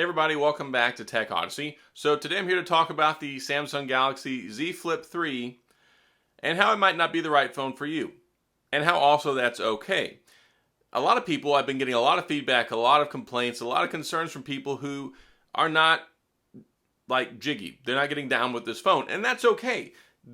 Hey everybody, welcome back to TechOdyssey. So today I'm here to talk about the Samsung Galaxy Z Flip 3 and how it might not be the right phone for you, and how also that's okay. A lot of people, I've been getting a lot of feedback, a lot of complaints, a lot of concerns from people who are not like jiggy. They're not getting down with this phone, and that's okay.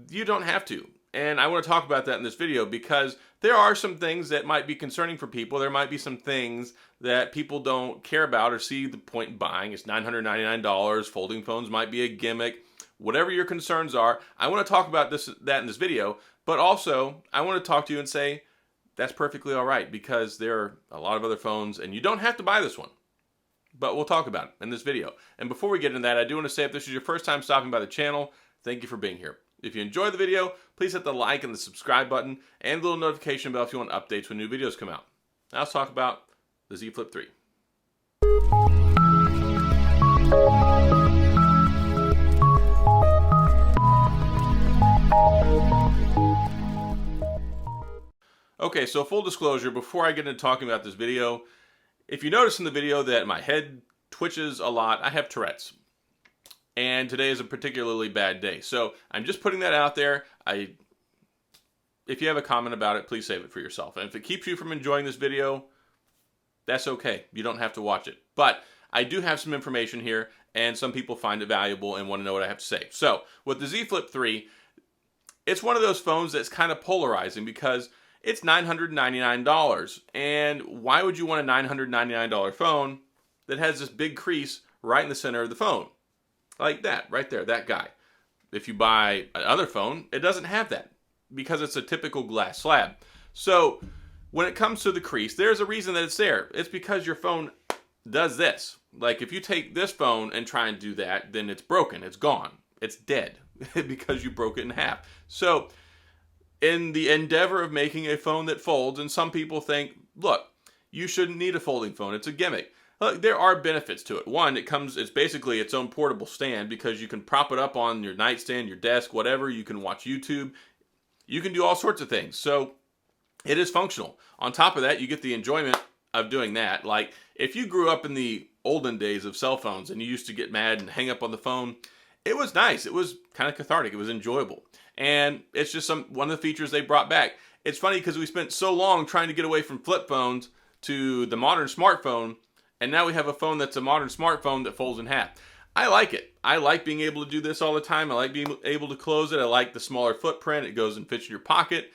You don't have to. And I want to talk about that in this video because there are some things that might be concerning for people. There might be some things that people don't care about or see the point in buying. It's $999. Folding phones might be a gimmick. Whatever your concerns are, I want to talk about that in this video. But also, I want to talk to you and say that's perfectly all right because there are a lot of other phones and you don't have to buy this one. But we'll talk about it in this video. And before we get into that, I do want to say if this is your first time stopping by the channel, thank you for being here. If you enjoyed the video, please hit the like and the subscribe button and the little notification bell if you want updates when new videos come out. Now let's talk about the Z Flip 3. Okay, so full disclosure, before I get into talking about this video, if you notice in the video that my head twitches a lot, I have Tourette's. And today is a particularly bad day. So I'm just putting that out there. If you have a comment about it, please save it for yourself. And if it keeps you from enjoying this video, that's okay. You don't have to watch it. But I do have some information here, and some people find it valuable and want to know what I have to say. So with the Z Flip 3, it's one of those phones that's kind of polarizing because it's $999. And why would you want a $999 phone that has this big crease right in the center of the phone? Like that, right there, that guy. If you buy another phone, it doesn't have that because it's a typical glass slab. So when it comes to the crease, there's a reason that it's there. It's because your phone does this. Like if you take this phone and try and do that, then it's broken, it's gone, it's dead because you broke it in half. So in the endeavor of making a phone that folds, and some people think, look, you shouldn't need a folding phone, it's a gimmick. Look, there are benefits to it. One, it's basically its own portable stand because you can prop it up on your nightstand, your desk, whatever. You can watch YouTube. You can do all sorts of things. So it is functional. On top of that, you get the enjoyment of doing that. Like if you grew up in the olden days of cell phones and you used to get mad and hang up on the phone, it was nice. It was kind of cathartic. It was enjoyable. And it's just one of the features they brought back. It's funny because we spent so long trying to get away from flip phones to the modern smartphone. And now we have a phone that's a modern smartphone that folds in half. I like it. I like being able to do this all the time. I like being able to close it. I like the smaller footprint. It goes and fits in your pocket.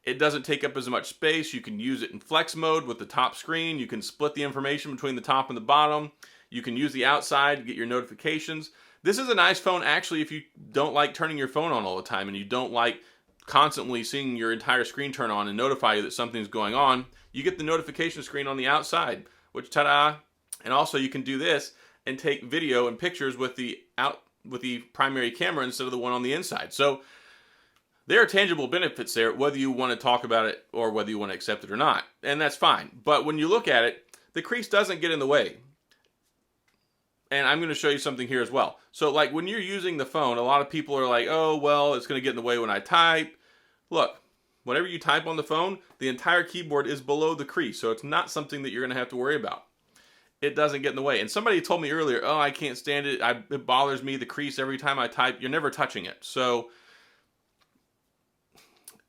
It doesn't take up as much space. You can use it in flex mode with the top screen. You can split the information between the top and the bottom. You can use the outside to get your notifications. This is a nice phone actually if you don't like turning your phone on all the time and you don't like constantly seeing your entire screen turn on and notify you that something's going on. You get the notification screen on the outside, which ta-da! And also you can do this and take video and pictures with the primary camera instead of the one on the inside. So there are tangible benefits there, whether you want to talk about it or whether you want to accept it or not. And that's fine. But when you look at it, the crease doesn't get in the way. And I'm going to show you something here as well. So like when you're using the phone, a lot of people are like, oh, well, it's going to get in the way when I type. Look, whenever you type on the phone, the entire keyboard is below the crease. So it's not something that you're going to have to worry about. It doesn't get in the way. And somebody told me earlier, oh, I can't stand it. It bothers me, the crease, every time I type. You're never touching it. So,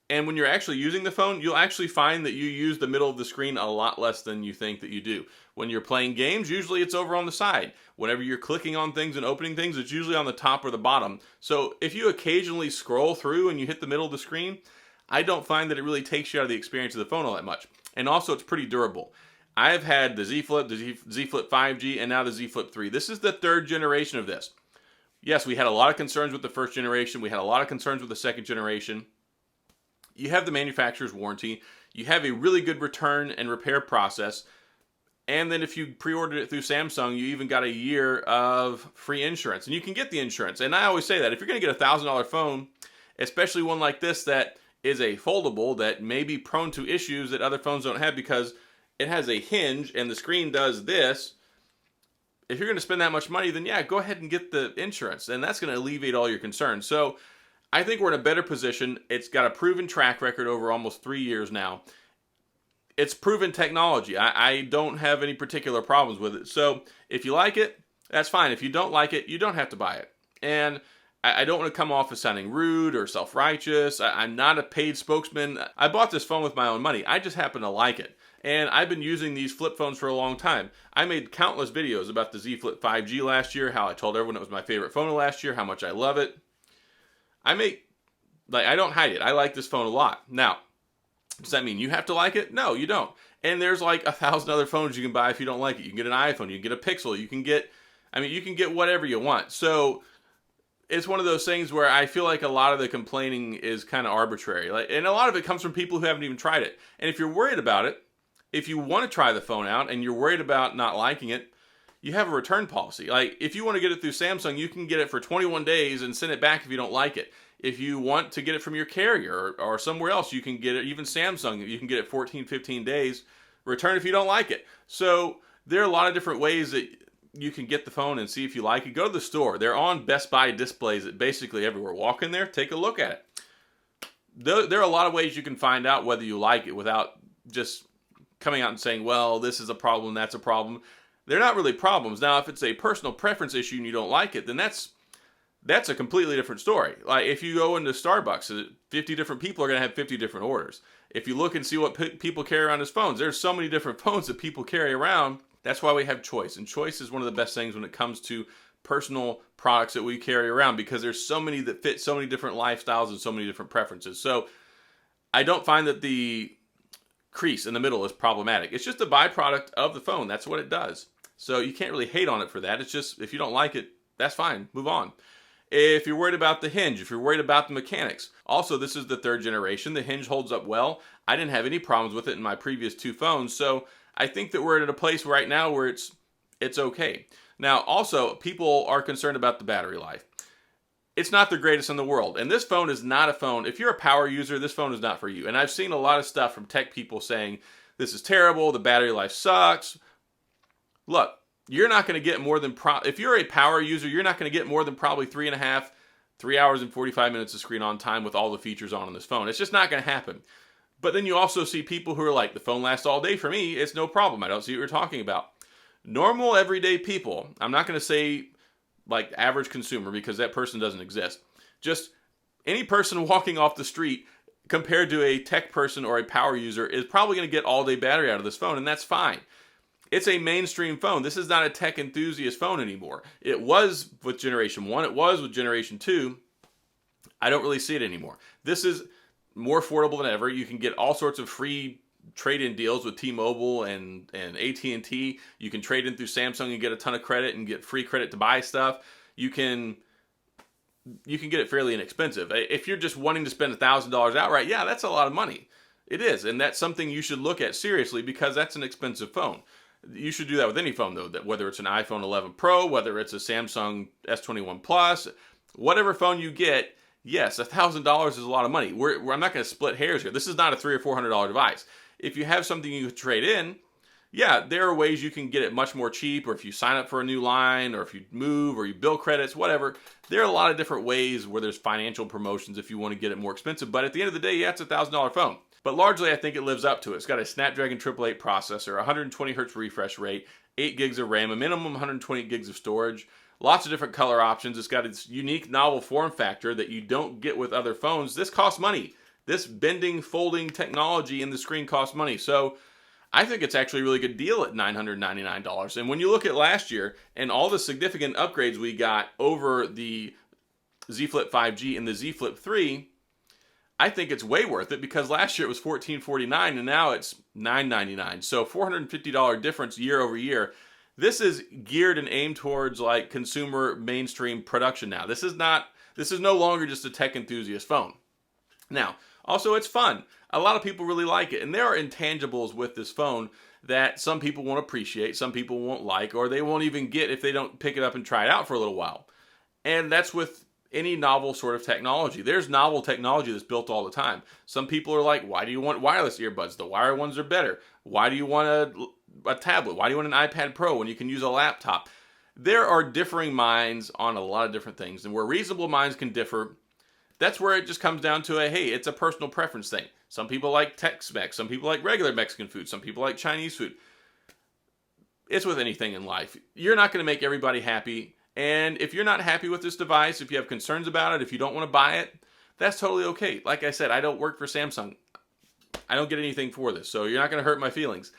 and when you're actually using the phone, you'll actually find that you use the middle of the screen a lot less than you think that you do. When you're playing games, usually it's over on the side. Whenever you're clicking on things and opening things, it's usually on the top or the bottom. So if you occasionally scroll through and you hit the middle of the screen, I don't find that it really takes you out of the experience of the phone all that much. And also, it's pretty durable. I have had the Z Flip, the Z Flip 5G, and now the Z Flip 3. This is the third generation of this. Yes, we had a lot of concerns with the first generation. We had a lot of concerns with the second generation. You have the manufacturer's warranty. You have a really good return and repair process. And then if you pre-ordered it through Samsung, you even got a year of free insurance. And you can get the insurance. And I always say that if you're going to get a $1,000 phone, especially one like this that is a foldable that may be prone to issues that other phones don't have because it has a hinge and the screen does this. If you're going to spend that much money, then yeah, go ahead and get the insurance. And that's going to alleviate all your concerns. So I think we're in a better position. It's got a proven track record over almost 3 years now. It's proven technology. I don't have any particular problems with it. So if you like it, That's fine. If you don't like it, you don't have to buy it. And I don't want to come off as sounding rude or self-righteous. I'm not a paid spokesman. I bought this phone with my own money. I just happen to like it. And I've been using these flip phones for a long time. I made countless videos about the Z Flip 5G last year, how I told everyone it was my favorite phone of last year, how much I love it. I don't hide it. I like this phone a lot. Now, does that mean you have to like it? No, you don't. And there's like 1,000 other phones you can buy if you don't like it. You can get an iPhone, you can get a Pixel, you can get whatever you want. So it's one of those things where I feel like a lot of the complaining is kind of arbitrary. And a lot of it comes from people who haven't even tried it. And if you're worried about it, if you want to try the phone out and you're worried about not liking it, you have a return policy. Like, if you want to get it through Samsung, you can get it for 21 days and send it back if you don't like it. If you want to get it from your carrier or somewhere else, you can get it, even Samsung, you can get it 14, 15 days, return if you don't like it. So there are a lot of different ways that you can get the phone and see if you like it. Go to the store. They're on Best Buy displays at basically everywhere. Walk in there, take a look at it. There are a lot of ways you can find out whether you like it without just coming out and saying, well, this is a problem, that's a problem. They're not really problems. Now, if it's a personal preference issue and you don't like it, then that's a completely different story. Like, if you go into Starbucks, 50 different people are going to have 50 different orders. If you look and see what people carry around as phones, there's so many different phones that people carry around. That's why we have choice. And choice is one of the best things when it comes to personal products that we carry around, because there's so many that fit so many different lifestyles and so many different preferences. So I don't find that the crease in the middle is problematic. It's just a byproduct of the phone. That's what it does. So you can't really hate on it for that. It's just, if you don't like it, that's fine. Move on. If you're worried about the hinge, if you're worried about the mechanics. Also, this is the 3rd generation. The hinge holds up well. I didn't have any problems with it in my previous 2 phones. So I think that we're at a place right now where it's okay. Now, also, people are concerned about the battery life. It's not the greatest in the world. And this phone is not a phone. If you're a power user, this phone is not for you. And I've seen a lot of stuff from tech people saying, this is terrible, the battery life sucks. Look, you're not going to get more than, if you're a power user, you're not going to get more than probably 3 hours and 45 minutes of screen on time with all the features on this phone. It's just not going to happen. But then you also see people who are like, the phone lasts all day. For me, it's no problem. I don't see what you're talking about. Normal, everyday people, I'm not going to say like average consumer, because that person doesn't exist. Just any person walking off the street compared to a tech person or a power user is probably going to get all day battery out of this phone, and that's fine. It's a mainstream phone. This is not a tech enthusiast phone anymore. It was with Generation 1. It was with Generation 2. I don't really see it anymore. This is more affordable than ever. You can get all sorts of free trade-in deals with T-Mobile and AT&T. You can trade in through Samsung and get a ton of credit and get free credit to buy stuff. You can get it fairly inexpensive. If you're just wanting to spend $1,000 outright, yeah, that's a lot of money. It is, and that's something you should look at seriously, because that's an expensive phone. You should do that with any phone, though, that whether it's an iPhone 11 Pro, whether it's a Samsung S21 Plus, whatever phone you get, yes, $1,000 is a lot of money. I'm not going to split hairs here. This is not a $300 or $400 device. If you have something you trade in, yeah, there are ways you can get it much more cheap, or if you sign up for a new line, or if you move, or you bill credits, whatever. There are a lot of different ways where there's financial promotions if you want to get it more expensive. But at the end of the day, yeah, it's a $1,000 phone. But largely, I think it lives up to it. It's got a Snapdragon 888 processor, 120 hertz refresh rate, 8 gigs of RAM, a minimum 120 gigs of storage, lots of different color options. It's got its unique novel form factor that you don't get with other phones. This costs money. This bending, folding technology in the screen costs money. So I think it's actually a really good deal at $999. And when you look at last year and all the significant upgrades we got over the Z Flip 5G and the Z Flip 3, I think it's way worth it, because last year it was $1,449 and now it's $999. So $450 difference year over year. This is geared and aimed towards like consumer mainstream production now. This is no longer just a tech enthusiast phone. Now, also it's fun. A lot of people really like it, and there are intangibles with this phone that some people won't appreciate, some people won't like, or they won't even get if they don't pick it up and try it out for a little while. And that's with any novel sort of technology. There's novel technology that's built all the time. Some people are like, why do you want wireless earbuds? The wired ones are better. Why do you want a tablet? Why do you want an iPad Pro when you can use a laptop? There are differing minds on a lot of different things, and where reasonable minds can differ, that's where it just comes down to hey, it's a personal preference thing. Some people like Tex-Mex, some people like regular Mexican food, some people like Chinese food. It's with anything in life. You're not going to make everybody happy. And if you're not happy with this device, if you have concerns about it, if you don't want to buy it, that's totally okay. Like I said, I don't work for Samsung. I don't get anything for this, so you're not going to hurt my feelings.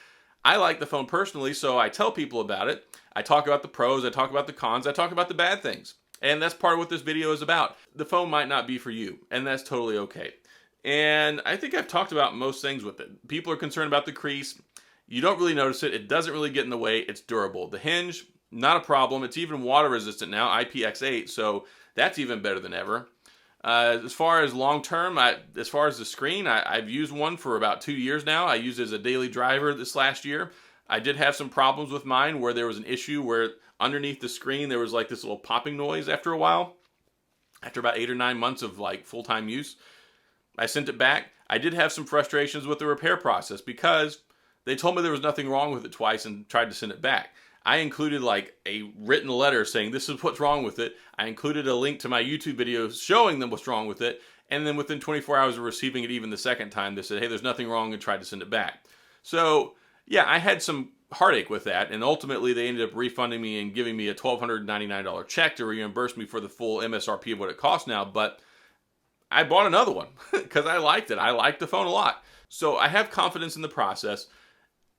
I like the phone personally, so I tell people about it. I talk about the pros, I talk about the cons, I talk about the bad things. And that's part of what this video is about. The phone might not be for you, and that's totally okay. And I think I've talked about most things with it. People are concerned about the crease. You don't really notice it. It doesn't really get in the way. It's durable. The hinge, not a problem. It's even water resistant now, IPX8, so that's even better than ever. As far as long term, as far as the screen, I've used one for about 2 years now. I used it as a daily driver this last year. I did have some problems with mine where there was an issue where underneath the screen there was like this little popping noise after a while. After about 8 or 9 months of like full-time use, I sent it back. I did have some frustrations with the repair process because they told me there was nothing wrong with it twice and tried to send it back. I included like a written letter saying this is what's wrong with it. I included a link to my YouTube videos showing them what's wrong with it. And then within 24 hours of receiving it even the second time, they said, hey, there's nothing wrong, and tried to send it back. So yeah, I had some heartache with that. And ultimately they ended up refunding me and giving me a $1,299 check to reimburse me for the full MSRP of what it costs now. But I bought another one because I liked it. I liked the phone a lot. So I have confidence in the process.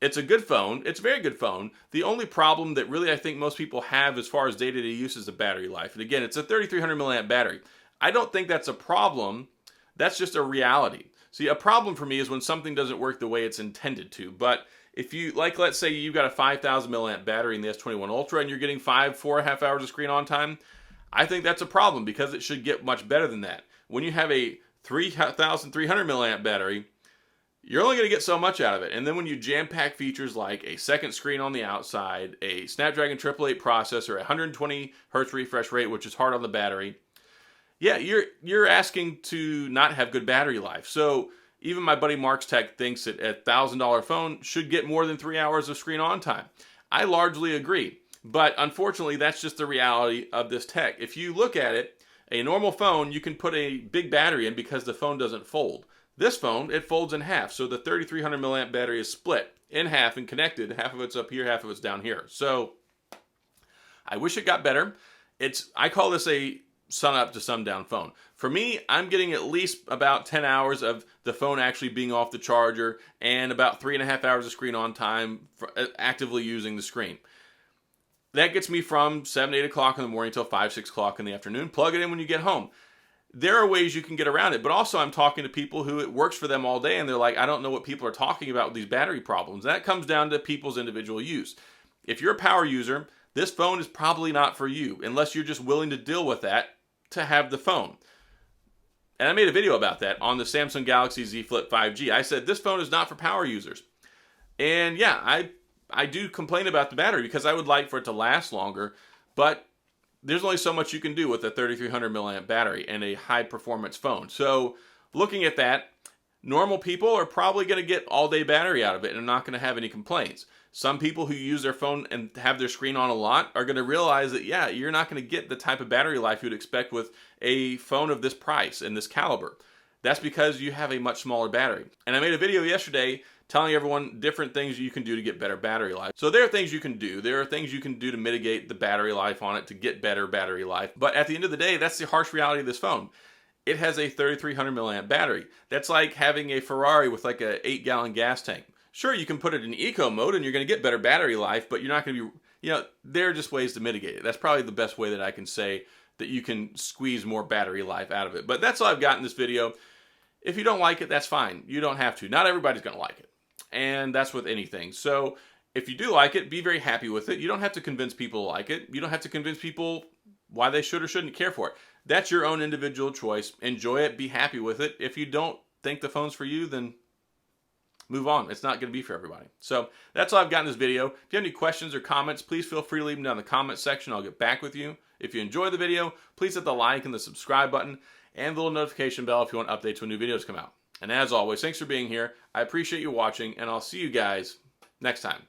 It's a good phone. It's a very good phone. The only problem that really I think most people have as far as day-to-day use is the battery life. And again, it's a 3,300 milliamp battery. I don't think that's a problem. That's just a reality. See, a problem for me is when something doesn't work the way it's intended to. But if you, like, let's say you've got a 5,000 milliamp battery in the S21 Ultra and you're getting 4.5 hours of screen on time, I think that's a problem because it should get much better than that. When you have a 3,300 milliamp battery, you're only going to get so much out of it. And then when you jam-pack features like a second screen on the outside, a Snapdragon 888 processor, 120 Hz refresh rate, which is hard on the battery, yeah, you're asking to not have good battery life. So even my buddy Mark's Tech thinks that a $1,000 phone should get more than 3 hours of screen on time. I largely agree. But unfortunately, that's just the reality of this tech. If you look at it, a normal phone, you can put a big battery in because the phone doesn't fold. This phone, it folds in half, so the 3,300 milliamp battery is split in half and connected. Half of it's up here, half of it's down here. So I wish it got better. I call this a sun up to sundown phone. For me, I'm getting at least about 10 hours of the phone actually being off the charger and about 3.5 hours of screen on time for actively using the screen. That gets me from 7, 8 o'clock in the morning till 5, 6 o'clock in the afternoon. Plug it in when you get home. There are ways you can get around it, but also I'm talking to people who it works for them all day and they're like, I don't know what people are talking about with these battery problems. That comes down to people's individual use. If you're a power user, this phone is probably not for you unless you're just willing to deal with that to have the phone. And I made a video about that on the Samsung Galaxy Z Flip 5G. I said this phone is not for power users. And yeah, I do complain about the battery because I would like for it to last longer, but there's only so much you can do with a 3,300 milliamp battery and a high performance phone. So looking at that, normal people are probably going to get all day battery out of it and are not going to have any complaints. Some people who use their phone and have their screen on a lot are going to realize that, yeah, you're not going to get the type of battery life you'd expect with a phone of this price and this caliber. That's because you have a much smaller battery. And I made a video yesterday telling everyone different things you can do to get better battery life. So there are things you can do. There are things you can do to mitigate the battery life on it to get better battery life. But at the end of the day, that's the harsh reality of this phone. It has a 3,300 milliamp battery. That's like having a Ferrari with like a 8-gallon gas tank. Sure, you can put it in eco mode and you're going to get better battery life, but you're not going to be, there are just ways to mitigate it. That's probably the best way that I can say that you can squeeze more battery life out of it. But that's all I've got in this video. If you don't like it, that's fine. You don't have to. Not everybody's going to like it. And that's with anything. So if you do like it, be very happy with it. You don't have to convince people to like it. You don't have to convince people why they should or shouldn't care for it. That's your own individual choice. Enjoy it. Be happy with it. If you don't think the phone's for you, then move on. It's not going to be for everybody. So that's all I've got in this video. If you have any questions or comments, please feel free to leave them down in the comment section. I'll get back with you. If you enjoyed the video, please hit the like and the subscribe button and the little notification bell if you want updates when new videos come out. And as always, thanks for being here. I appreciate you watching, and I'll see you guys next time.